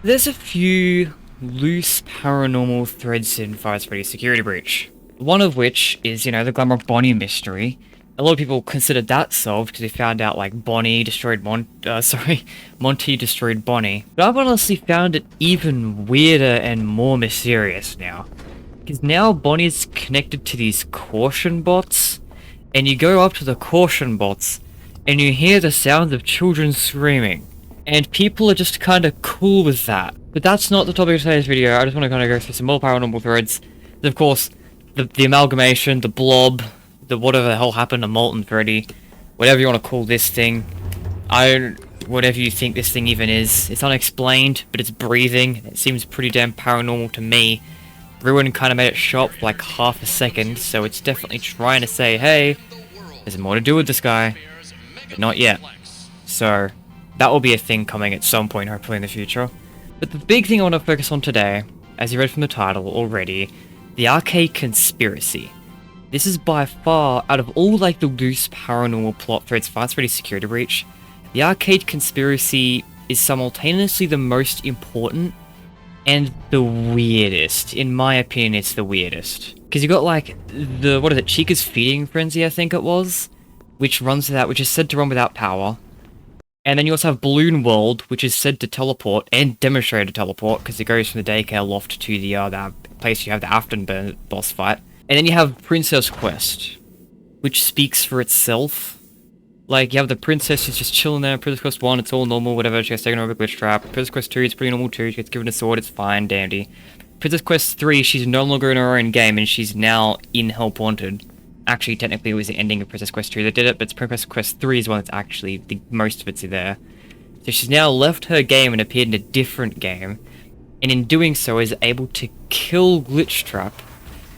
There's a few loose paranormal threads in Freddy Security Breach. One of which is, the Glamour Bonnie mystery. A lot of people considered that solved because they found out, like, Monty destroyed Bonnie. But I've honestly found it even weirder and more mysterious now. Because now Bonnie's connected to these caution bots, and you go up to the caution bots, and you hear the sounds of children screaming. And people are just kind of cool with that. But that's not the topic of today's video. I just want to kind of go through some more paranormal threads. Of course, the amalgamation, the blob, the whatever the hell happened to Molten Freddy, whatever you want to call this thing. Whatever you think this thing even is. It's unexplained, but it's breathing. It seems pretty damn paranormal to me. Ruin kind of made it sharp for like half a second, so it's definitely trying to say, hey, there's more to do with this guy. But not yet. So that will be a thing coming at some point, hopefully in the future. But the big thing I want to focus on today, as you read from the title already, the arcade conspiracy. This is by far, out of all like the loose paranormal plot threads for Freddy Security Breach, the arcade conspiracy is simultaneously the most important and the weirdest. In my opinion, it's the weirdest. Because you got like Chica's feeding frenzy, I think it was, which is said to run without power. And then you also have Balloon World, which is said to teleport and demonstrate to teleport, because it goes from the daycare loft to the that place you have the Aftonburn boss fight. And then you have Princess Quest, which speaks for itself. Like, you have the princess who's just chilling there. Princess Quest 1, it's all normal, whatever. She gets taken over a glitch trap. Princess Quest 2, it's pretty normal too. She gets given a sword, it's fine, dandy. Princess Quest 3, she's no longer in her own game, and she's now in Help Wanted. Actually, technically, it was the ending of Princess Quest 2 that did it, but Princess Quest 3 is the one that's actually, most of it's there. So she's now left her game and appeared in a different game, and in doing so is able to kill Glitch Trap,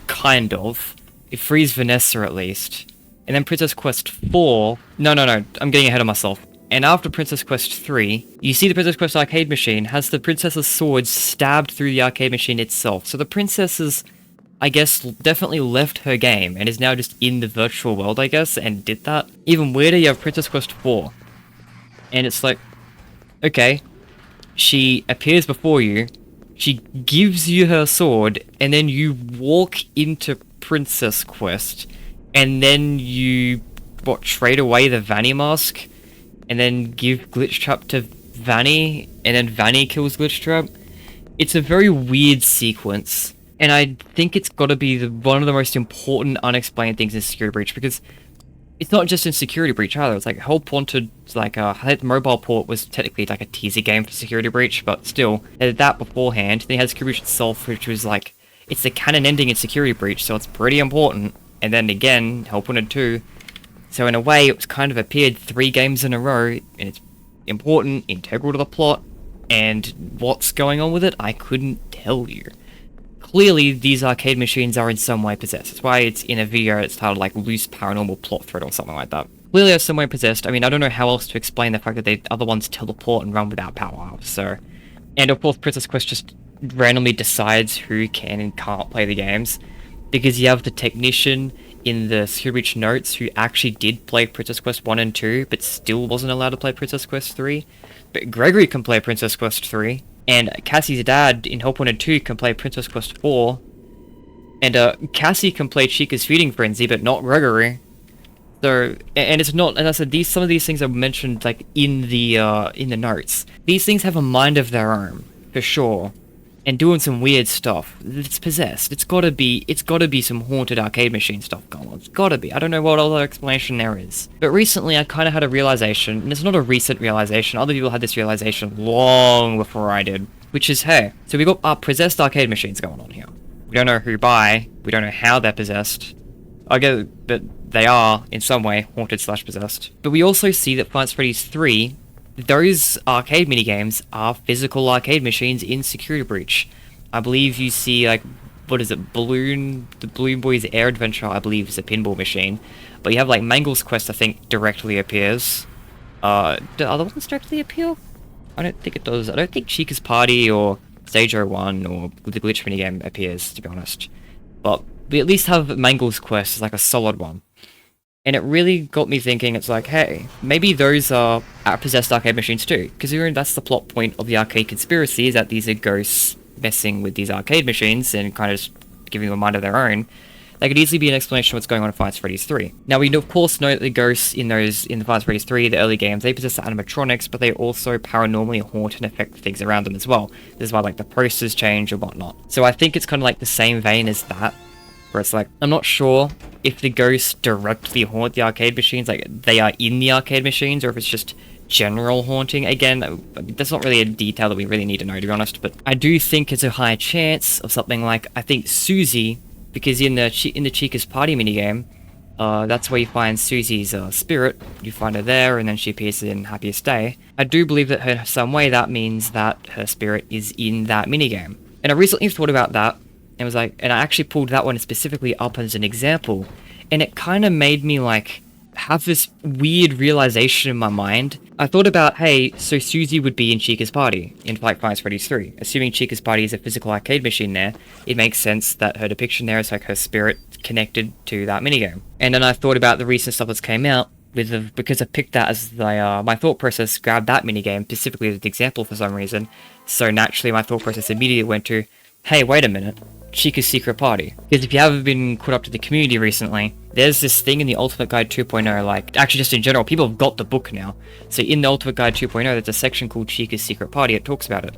kind of. It frees Vanessa at least. And then Princess Quest 4... No, I'm getting ahead of myself. And after Princess Quest 3, you see the Princess Quest arcade machine has the princess's sword stabbed through the arcade machine itself. So the princess I guess, definitely left her game and is now just in the virtual world, I guess, and did that. Even weirder, you have Princess Quest 4. And it's like, okay, she appears before you, she gives you her sword, and then you walk into Princess Quest, and then you, trade away the Vanny mask, and then give Glitch Trap to Vanny, and then Vanny kills Glitch Trap. It's a very weird sequence. And I think it's got to be one of the most important unexplained things in Security Breach, because it's not just in Security Breach either. It's like Help Wanted, like mobile port was technically like a teaser game for Security Breach, but still, they did that beforehand. Then you had Security Breach itself, which was like, it's the canon ending in Security Breach, so it's pretty important. And then again, Help Wanted 2. So in a way, it's kind of appeared 3 games in a row, and it's important, integral to the plot, and what's going on with it, I couldn't tell you. Clearly, these arcade machines are in some way possessed. That's why it's in a video it's titled like Loose Paranormal Plot Thread or something like that. Clearly they're some way possessed. I mean, I don't know how else to explain the fact that the other ones teleport and run without power, so... And of course, Princess Quest just randomly decides who can and can't play the games. Because you have the technician in the Security Breach notes who actually did play Princess Quest 1 and 2, but still wasn't allowed to play Princess Quest 3. But Gregory can play Princess Quest 3. And Cassie's dad in Help Wanted 2 can play Princess Quest 4. And Cassie can play Chica's Feeding Frenzy, but not Gregory. So, and it's not, and I said, some of these things are mentioned like in the notes. These things have a mind of their own, for sure. And doing some weird stuff. It's possessed. It's gotta be some haunted arcade machine stuff going on. It's gotta be. I don't know what other explanation there is. But recently I kind of had a realization, and it's not a recent realization, other people had this realization long before I did. Which is, hey, so we got possessed arcade machines going on here. We don't know who by, we don't know how they're possessed. I get it, but they are, in some way, haunted/possessed. But we also see that Five Nights at Freddy's 3, those arcade minigames are physical arcade machines in Security Breach. I believe you see, like, the Balloon Boy's Air Adventure, I believe, is a pinball machine. But you have, like, Mangle's Quest, I think, directly appears. Do other ones directly appear? I don't think it does. I don't think Chica's Party or Stage 01 or the Glitch minigame appears, to be honest. But we at least have Mangle's Quest as, like, a solid one. And it really got me thinking, it's like, hey, maybe those are possessed arcade machines too. Because that's the plot point of the arcade conspiracy, is that these are ghosts messing with these arcade machines and kind of giving them a mind of their own. That could easily be an explanation of what's going on in Five Nights at Freddy's 3. Now, we of course know that the ghosts in the Five Nights at Freddy's 3, the early games, they possess the animatronics, but they also paranormally haunt and affect things around them as well. This is why, like, the posters change or whatnot. So I think it's kind of like the same vein as that, where it's like, I'm not sure if the ghosts directly haunt the arcade machines, like, they are in the arcade machines, or if it's just general haunting. Again, that's not really a detail that we really need to know, to be honest, but I do think it's a high chance of something like, I think Susie, because in the Chica's party minigame, that's where you find Susie's spirit. You find her there, and then she appears in Happiest Day. I do believe that some way that means that her spirit is in that minigame. And I recently thought about that, and was like, and I actually pulled that one specifically up as an example, and it kind of made me like have this weird realization in my mind. I thought about, hey, so Susie would be in Chica's party in Five Nights at Freddy's 3. Assuming Chica's party is a physical arcade machine there, it makes sense that her depiction there is like her spirit connected to that minigame. And then I thought about the recent stuff that's came out, because I picked that as my thought process, grabbed that minigame specifically as an example for some reason. So naturally my thought process immediately went to, hey, wait a minute, Chica's secret party. Because if you haven't been caught up to the community recently, there's this thing in the Ultimate Guide 2.0, like, actually just in general, people have got the book now. So in the Ultimate Guide 2.0, there's a section called Chica's Secret Party, it talks about it.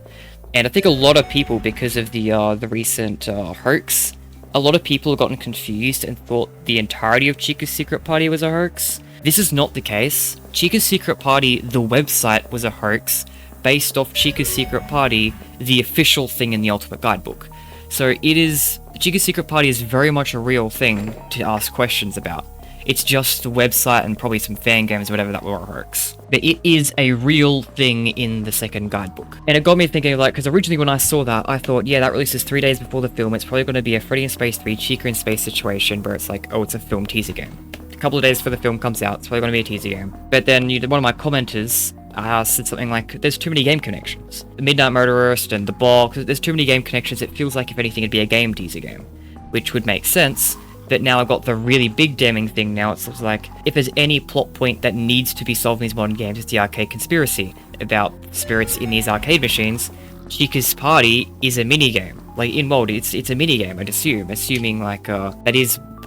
And I think a lot of people, because of the recent hoax, a lot of people have gotten confused and thought the entirety of Chica's Secret Party was a hoax. This is not the case. Chica's Secret Party, the website, was a hoax, based off Chica's Secret Party, the official thing in the Ultimate Guidebook. So Chica's Secret Party is very much a real thing to ask questions about. It's just the website and probably some fan games or whatever that were a hoax. But it is a real thing in the second guidebook. And it got me thinking, like, because originally when I saw that, I thought, yeah, that releases 3 days before the film. It's probably going to be a Freddy in Space 3, Chica in Space situation where it's like, oh, it's a film teaser game. A couple of days before the film comes out, it's probably going to be a teaser game. But then one of my commenters said something like, there's too many game connections. The Midnight Motorist and the Bog, there's too many game connections, it feels like if anything it'd be a game teaser game. Which would make sense, but now I've got the really big damning thing now. It's like, if there's any plot point that needs to be solved in these modern games, it's the arcade conspiracy about spirits in these arcade machines. Chica's party is a minigame. Like, in world, it's a minigame, I'd assume.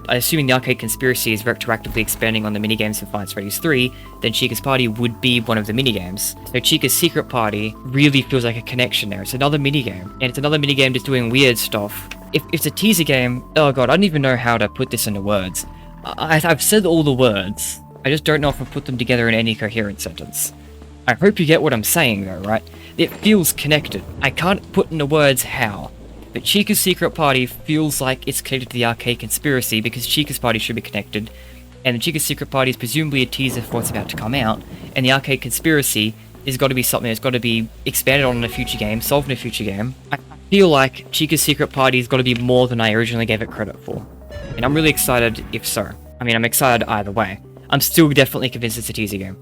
Assuming the arcade conspiracy is retroactively expanding on the minigames in Five Nights at Freddy's 3, then Chica's party would be one of the minigames. So Chica's secret party really feels like a connection there. It's another minigame, and it's another minigame just doing weird stuff. If it's a teaser game, oh god, I don't even know how to put this into words. I've said all the words, I just don't know if I put them together in any coherent sentence. I hope you get what I'm saying though, right? It feels connected. I can't put into words how. But Chica's secret party feels like it's connected to the arcade conspiracy because Chica's party should be connected, and the Chica's secret party is presumably a teaser for what's about to come out, and the arcade conspiracy has got to be something that's got to be expanded on in a future game, solved in a future game. I feel like Chica's secret party has got to be more than I originally gave it credit for, and I'm really excited if so. I mean, I'm excited either way. I'm still definitely convinced it's a teaser game.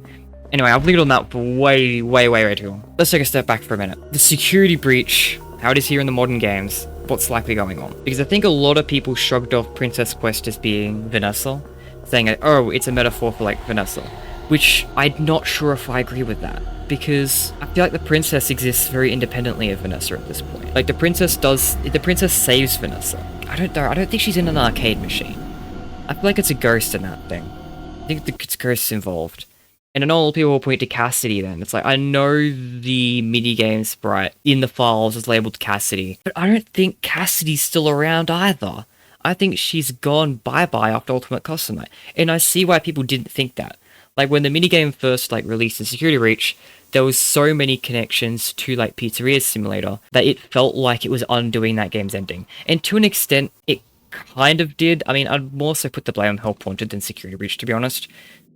Anyway, I've lingered on that for way too long. Let's take a step back for a minute. The security breach, how it is here in the modern games, what's likely going on. Because I think a lot of people shrugged off Princess Quest as being Vanessa, saying, oh, it's a metaphor for, like, Vanessa. Which, I'm not sure if I agree with that. Because I feel like the princess exists very independently of Vanessa at this point. Like, the princess saves Vanessa. I don't think she's in an arcade machine. I feel like it's a ghost in that thing. I think it's ghosts involved. And I know all people will point to Cassidy then. It's like, I know the minigame sprite in the files is labeled Cassidy, but I don't think Cassidy's still around either. I think she's gone bye-bye after Ultimate Custom Night. And I see why people didn't think that. Like, when the minigame first, like, released in Security Breach, there was so many connections to, like, Pizzeria Simulator that it felt like it was undoing that game's ending. And to an extent, it kind of did. I mean, I'd more so put the blame on Help Wanted than Security Breach, to be honest.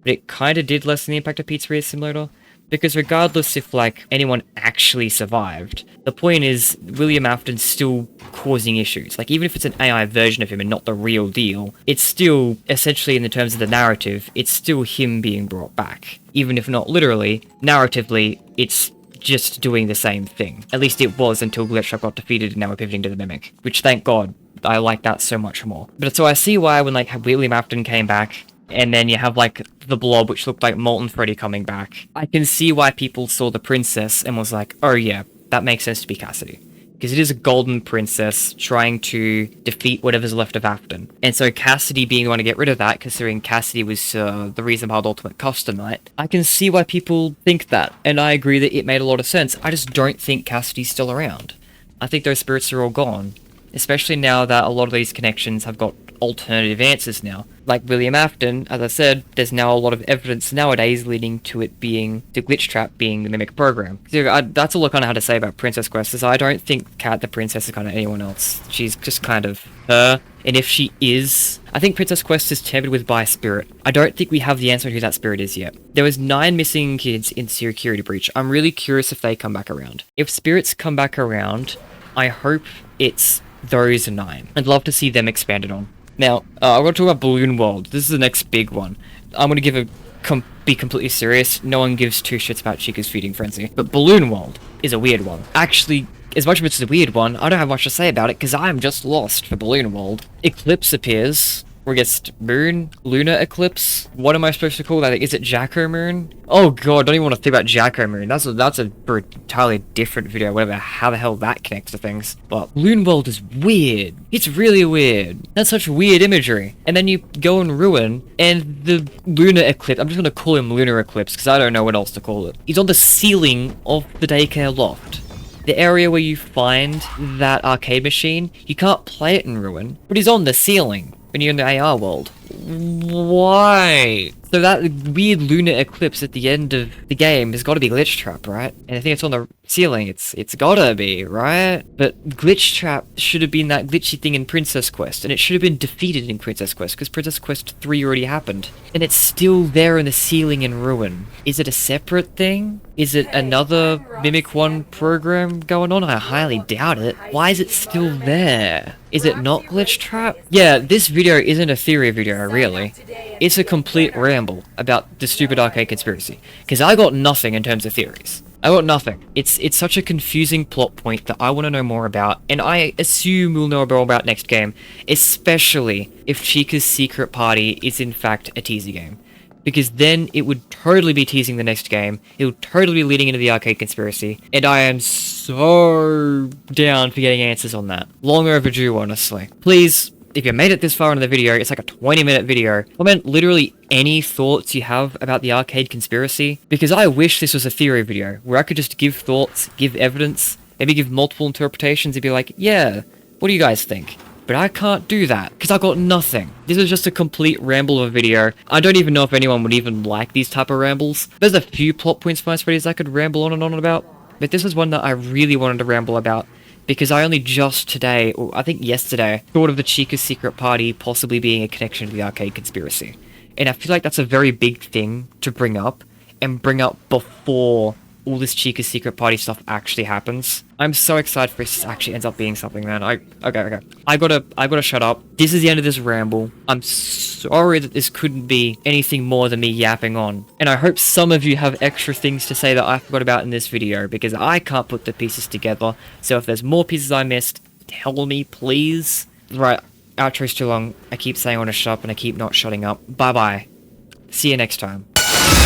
But it kind of did lessen the impact of Pizzeria Simulator, because regardless if, like, anyone actually survived, the point is, William Afton's still causing issues. Like, even if it's an AI version of him and not the real deal, it's still, essentially in the terms of the narrative, it's still him being brought back. Even if not literally, narratively, it's just doing the same thing. At least it was until Glitchtrap got defeated and now we're pivoting to the Mimic, which, thank God, I like that so much more. But so I see why when, like, William Afton came back, And then you have like the blob, which looked like molten Freddy coming back. I can see why people saw the princess and was like, oh yeah, that makes sense to be Cassidy. Because it is a golden princess trying to defeat whatever's left of Afton. And so Cassidy being the one to get rid of that, considering Cassidy was the reason behind Ultimate Custom Night, I can see why people think that. And I agree that it made a lot of sense. I just don't think Cassidy's still around. I think those spirits are all gone. Especially now that a lot of these connections have got alternative answers now. Like William Afton, as I said, there's now a lot of evidence nowadays leading to it being, the glitch trap being the Mimic program. So that's all I kind of had to say about Princess Quest, is I don't think Kat the Princess is kind of anyone else. She's just kind of her. And if she is, I think Princess Quest is tempered with by a spirit. I don't think we have the answer to who that spirit is yet. There was 9 missing kids in Security Breach. I'm really curious if they come back around. If spirits come back around, I hope it's those 9. I'd love to see them expanded on. Now, I want to talk about Balloon World. This is the next big one. I'm going to be completely serious. No one gives 2 shits about Chica's feeding frenzy. But Balloon World is a weird one. Actually, as much as it's a weird one, I don't have much to say about it because I'm just lost for Balloon World. Eclipse appears. Or gets moon, lunar eclipse. What am I supposed to call that? Is it Jacko Moon? Oh god, I don't even want to think about Jacko Moon. That's a entirely different video. Whatever, how the hell that connects to things. But Loon World is weird. It's really weird. That's such weird imagery. And then you go and ruin, and the lunar eclipse. I'm just gonna call him lunar eclipse because I don't know what else to call it. He's on the ceiling of the daycare loft. The area where you find that arcade machine, you can't play it in Ruin, but he's on the ceiling when you're in the AR world. Why? So that weird lunar eclipse at the end of the game has got to be Glitch Trap, right? And I think it's on the ceiling. It's gotta be, right? But Glitch Trap should have been that glitchy thing in Princess Quest, and it should have been defeated in Princess Quest, because Princess Quest 3 already happened. And it's still there in the ceiling in Ruin. Is it a separate thing? Is it another Mimic 1 program going on? I highly doubt it. Why is it still there? Is it not Glitch Trap? Yeah, this video isn't a theory video, really. It's a complete ramble about the stupid arcade conspiracy. Because I got nothing in terms of theories. I got nothing. It's such a confusing plot point that I want to know more about, and I assume we'll know more about next game, especially if Chica's secret party is in fact a teaser game. Because then it would totally be teasing the next game, it would totally be leading into the arcade conspiracy, and I am so down for getting answers on that. Long overdue, honestly. Please, if you made it this far into the video, it's like a 20-minute video, comment literally any thoughts you have about the arcade conspiracy, because I wish this was a theory video, where I could just give thoughts, give evidence, maybe give multiple interpretations and be like, yeah, what do you guys think? But I can't do that, because I got nothing. This is just a complete ramble of a video. I don't even know if anyone would even like these type of rambles. There's a few plot points for my videos I could ramble on and on about, but this was one that I really wanted to ramble about, because I only just today, or I think yesterday, thought of the Chica's secret party possibly being a connection to the arcade conspiracy. And I feel like that's a very big thing to bring up, and bring up before all this Chica's secret party stuff actually happens. I'm so excited for this actually ends up being something, man. Okay. I gotta shut up. This is the end of this ramble. I'm sorry that this couldn't be anything more than me yapping on. And I hope some of you have extra things to say that I forgot about in this video, because I can't put the pieces together. So if there's more pieces I missed, tell me, please. Right, outro's too long. I keep saying I want to shut up and I keep not shutting up. Bye-bye. See you next time.